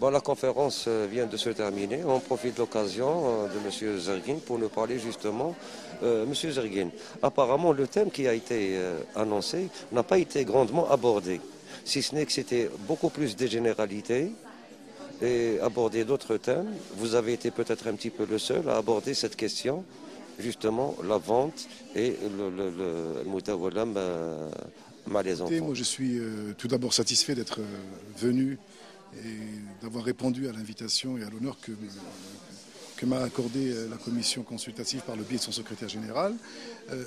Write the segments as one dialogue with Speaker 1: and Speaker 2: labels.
Speaker 1: Bon, la conférence vient de se terminer. On profite de l'occasion de M. Zerguine pour nous parler justement. M. Zerguine, apparemment le thème qui a été annoncé n'a pas été grandement abordé, si ce n'est que c'était beaucoup plus des généralités et aborder d'autres thèmes. Vous avez été peut-être un petit peu le seul à aborder cette question, justement la vente et le mutawalam les enfants.
Speaker 2: Moi, je suis tout d'abord satisfait d'être venu et d'avoir répondu à l'invitation et à l'honneur que m'a accordé la commission consultative par le biais de son secrétaire général.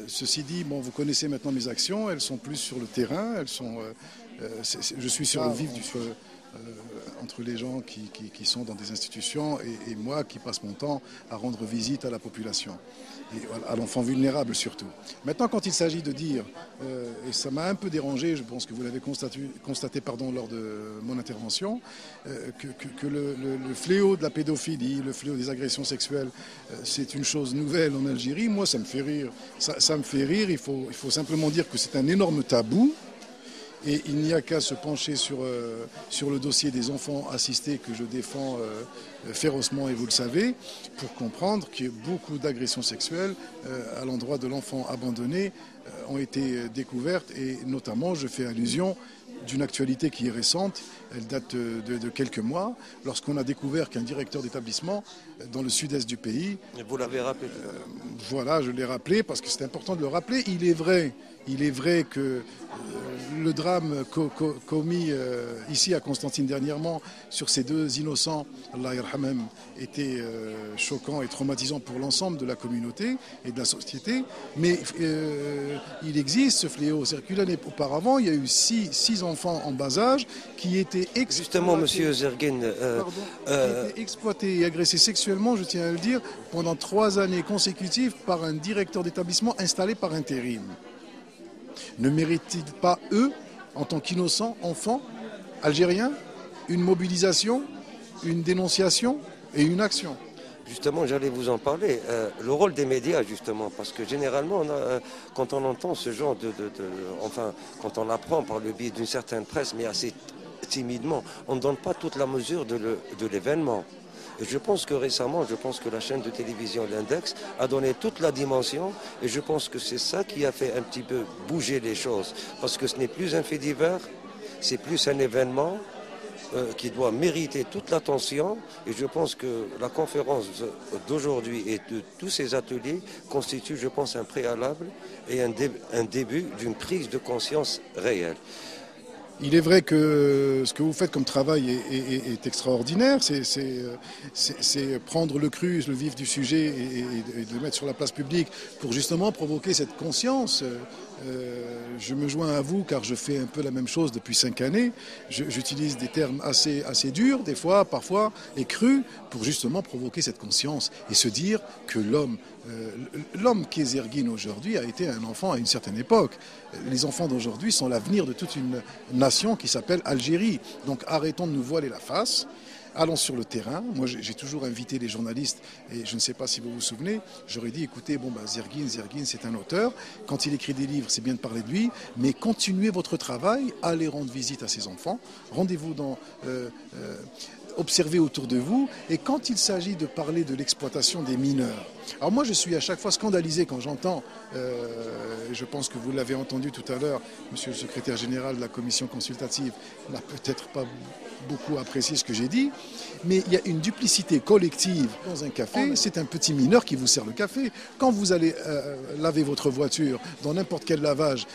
Speaker 2: Ceci dit, bon, vous connaissez maintenant mes actions, elles sont plus sur le terrain, je suis sur le vif du feu. Entre les gens qui sont dans des institutions et moi qui passe mon temps à rendre visite à la population, et à l'enfant vulnérable surtout. Maintenant, quand il s'agit de dire, et ça m'a un peu dérangé, je pense que vous l'avez constaté lors de mon intervention, que le fléau de la pédophilie, le fléau des agressions sexuelles, c'est une chose nouvelle en Algérie, moi ça me fait rire. Ça me fait rire, il faut simplement dire que c'est un énorme tabou. Et il n'y a qu'à se pencher sur le dossier des enfants assistés que je défends férocement, et vous le savez, pour comprendre que beaucoup d'agressions sexuelles à l'endroit de l'enfant abandonné ont été découvertes. Et notamment, je fais allusion d'une actualité qui est récente, elle date de quelques mois, lorsqu'on a découvert qu'un directeur d'établissement dans le sud-est du pays...
Speaker 1: Vous l'avez rappelé.
Speaker 2: Voilà, je l'ai rappelé parce que c'est important de le rappeler. Il est vrai que le drame commis ici à Constantine dernièrement sur ces deux innocents, Allah yarhamem, était choquant et traumatisant pour l'ensemble de la communauté et de la société. Mais il existe ce fléau. C'est-à-dire qu'une année auparavant, il y a eu six enfants en bas âge qui étaient exploités.
Speaker 1: Justement, Monsieur Zerguine,
Speaker 2: qui étaient exploités et agressés sexuellement, je tiens à le dire, pendant 3 années consécutives par un directeur d'établissement installé par intérim. Ne méritent-ils pas, eux, en tant qu'innocents enfants algériens, une mobilisation, une dénonciation et une action?
Speaker 1: Justement, j'allais vous en parler. Le rôle des médias, justement, parce que généralement, quand on entend ce genre enfin, quand on apprend par le biais d'une certaine presse, mais assez timidement, on ne donne pas toute la mesure de l'événement. Et je pense que récemment, la chaîne de télévision L'Index a donné toute la dimension, et je pense que c'est ça qui a fait un petit peu bouger les choses, parce que ce n'est plus un fait divers, c'est plus un événement qui doit mériter toute l'attention, et je pense que la conférence d'aujourd'hui et de tous ces ateliers constituent, je pense, un préalable et un début d'une prise de conscience réelle.
Speaker 2: Il est vrai que ce que vous faites comme travail est extraordinaire, c'est prendre le cru, le vif du sujet et de le mettre sur la place publique pour justement provoquer cette conscience. Je me joins à vous car je fais un peu la même chose depuis 5 années. J'utilise des termes assez durs, des fois, parfois, et crus, pour justement provoquer cette conscience et se dire que l'homme qui est Zerguine aujourd'hui a été un enfant à une certaine époque. Les enfants d'aujourd'hui sont l'avenir de toute une nation qui s'appelle Algérie. Donc arrêtons de nous voiler la face. Allons sur le terrain. Moi, j'ai toujours invité les journalistes, et je ne sais pas si vous vous souvenez, j'aurais dit, écoutez, Zerguine, c'est un auteur. Quand il écrit des livres, c'est bien de parler de lui, mais continuez votre travail, allez rendre visite à ses enfants, rendez-vous observez autour de vous, et quand il s'agit de parler de l'exploitation des mineurs, alors moi je suis à chaque fois scandalisé quand j'entends, je pense que vous l'avez entendu tout à l'heure, monsieur le secrétaire général de la commission consultative n'a peut-être pas beaucoup apprécié ce que j'ai dit, mais il y a une duplicité collective dans un café, c'est un petit mineur qui vous sert le café. Quand vous allez laver votre voiture dans n'importe quel lavage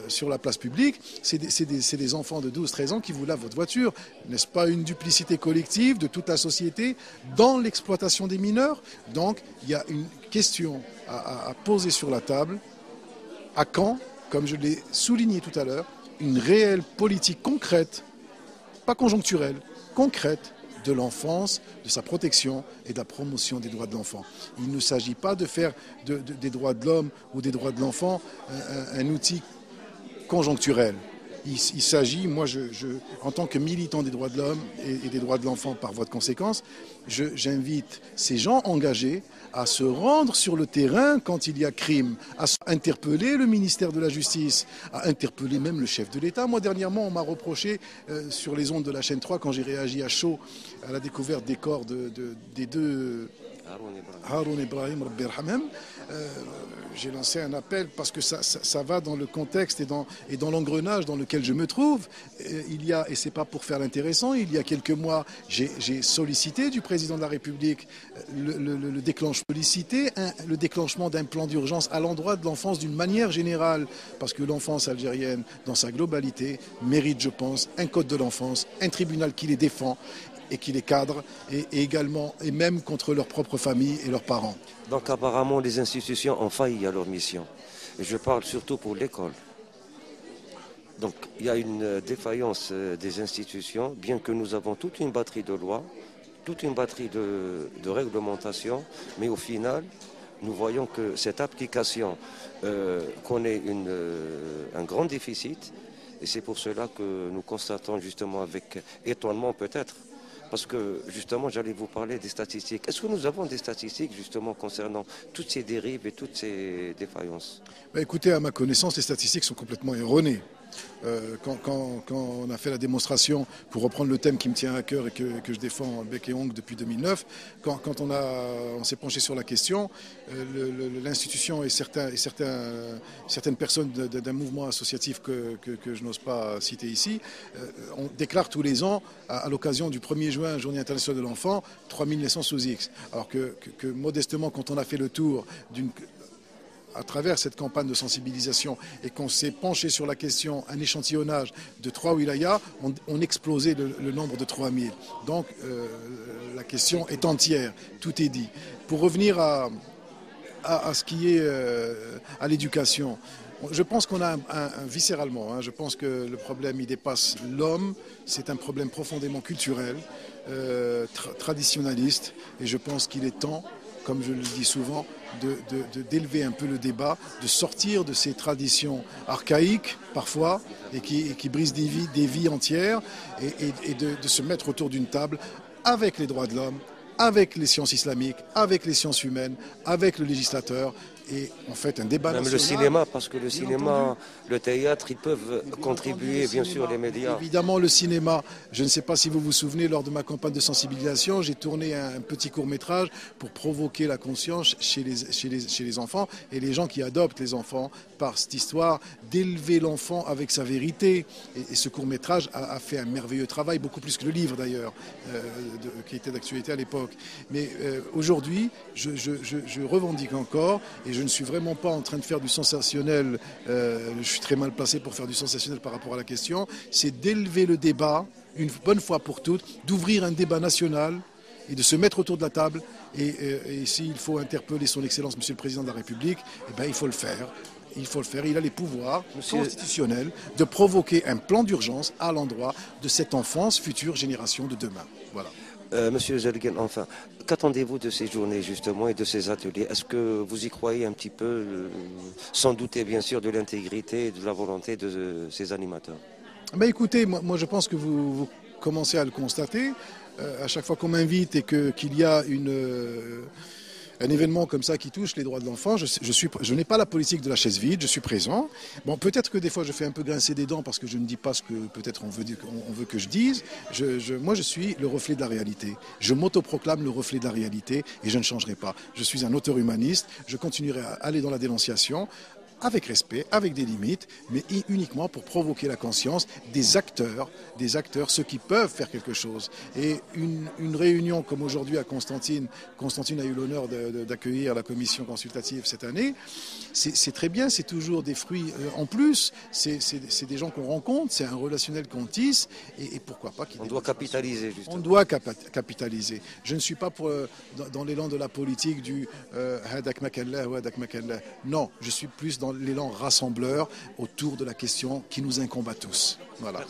Speaker 2: sur la place publique, c'est des enfants de 12-13 ans qui vous lavent votre voiture. N'est-ce pas une duplicité collective de toute la société dans l'exploitation des mineurs? Donc il y a une question à poser sur la table. À quand, comme je l'ai souligné tout à l'heure, une réelle politique concrète, pas conjoncturelle, concrète, de l'enfance, de sa protection et de la promotion des droits de l'enfant. Il ne s'agit pas de faire des droits de l'homme ou des droits de l'enfant un outil conjoncturel. Il s'agit, moi, en tant que militant des droits de l'homme et des droits de l'enfant par voie de conséquence, j'invite ces gens engagés à se rendre sur le terrain quand il y a crime, à interpeller le ministère de la Justice, à interpeller même le chef de l'État. Moi, dernièrement, on m'a reproché sur les ondes de la chaîne 3, quand j'ai réagi à chaud à la découverte des corps des deux Haroun Ibrahim, Rabbi Yarhamhem, j'ai lancé un appel parce que ça va dans le contexte et dans l'engrenage dans lequel je me trouve. Il y a, et c'est pas pour faire l'intéressant, il y a quelques mois, j'ai sollicité du président de la République le déclenchement d'un plan d'urgence à l'endroit de l'enfance d'une manière générale, parce que l'enfance algérienne, dans sa globalité, mérite, je pense, un code de l'enfance, un tribunal qui les défend et qui les cadre, et également, et même contre leur propre famille et leurs parents.
Speaker 1: Donc apparemment, les institutions ont failli à leur mission. Et je parle surtout pour l'école. Donc il y a une défaillance des institutions, bien que nous avons toute une batterie de lois, toute une batterie de réglementations, mais au final, nous voyons que cette application connaît un grand déficit, et c'est pour cela que nous constatons justement avec étonnement peut-être, parce que justement j'allais vous parler des statistiques. Est-ce que nous avons des statistiques justement concernant toutes ces dérives et toutes ces défaillances?
Speaker 2: Écoutez, à ma connaissance, les statistiques sont complètement erronées. Quand on a fait la démonstration, pour reprendre le thème qui me tient à cœur et que je défends bec et ongle depuis 2009, quand on s'est penché sur la question, l'institution et certaines personnes d'un mouvement associatif que je n'ose pas citer ici, on déclare tous les ans, à l'occasion du 1er juin, Journée internationale de l'enfant, 3000 naissances sous X. Alors que modestement, quand on a fait le tour à travers cette campagne de sensibilisation et qu'on s'est penché sur la question, un échantillonnage de 3 wilayas, on explosait le nombre de 3000. Donc la question est entière, tout est dit. Pour revenir à ce qui est à l'éducation, je pense qu'on a viscéralement, je pense que le problème il dépasse l'homme, c'est un problème profondément culturel, traditionnaliste, et je pense qu'il est temps, comme je le dis souvent, d'élever un peu le débat, de sortir de ces traditions archaïques parfois et qui brisent des vies entières et de se mettre autour d'une table avec les droits de l'homme, avec les sciences islamiques, avec les sciences humaines, avec le législateur. Et en fait un débat
Speaker 1: national. Même le cinéma, parce que le cinéma, le théâtre, ils peuvent contribuer, bien sûr, les médias.
Speaker 2: Évidemment, le cinéma. Je ne sais pas si vous vous souvenez, lors de ma campagne de sensibilisation, j'ai tourné un petit court-métrage pour provoquer la conscience chez les enfants et les gens qui adoptent les enfants par cette histoire d'élever l'enfant avec sa vérité. Et ce court-métrage a fait un merveilleux travail, beaucoup plus que le livre d'ailleurs, qui était d'actualité à l'époque. Mais aujourd'hui, je revendique encore, et je ne suis vraiment pas en train de faire du sensationnel, je suis très mal placé pour faire du sensationnel par rapport à la question, c'est d'élever le débat, une bonne fois pour toutes, d'ouvrir un débat national et de se mettre autour de la table. Et s'il faut interpeller son Excellence, Monsieur le Président de la République, eh ben, il faut le faire. Il faut le faire. Il a les pouvoirs constitutionnels de provoquer un plan d'urgence à l'endroit de cette enfance, future génération de demain. Voilà.
Speaker 1: Monsieur Zelgen, enfin, qu'attendez-vous de ces journées justement et de ces ateliers? Est-ce que vous y croyez un petit peu, sans douter bien sûr de l'intégrité et de la volonté de ces animateurs?
Speaker 2: Ben écoutez, moi je pense que vous commencez à le constater. À chaque fois qu'on m'invite et qu'il y a un événement comme ça qui touche les droits de l'enfant, je n'ai pas la politique de la chaise vide, je suis présent. Bon, peut-être que des fois je fais un peu grincer des dents parce que je ne dis pas ce que peut-être on veut que je dise. Moi je suis le reflet de la réalité. Je m'autoproclame le reflet de la réalité et je ne changerai pas. Je suis un auteur humaniste, je continuerai à aller dans la dénonciation, avec respect, avec des limites, mais uniquement pour provoquer la conscience des acteurs, ceux qui peuvent faire quelque chose. Et une réunion comme aujourd'hui à Constantine a eu l'honneur d'accueillir la commission consultative cette année, c'est très bien, c'est toujours des fruits en plus, c'est des gens qu'on rencontre, c'est un relationnel qu'on tisse, et pourquoi pas qu'il...
Speaker 1: On doit capitaliser, justement.
Speaker 2: On doit capitaliser. Je ne suis pas dans l'élan de la politique du hadak makallah ou hadak makallah. Non, je suis plus dans l'élan rassembleur autour de la question qui nous incombe à tous. Voilà.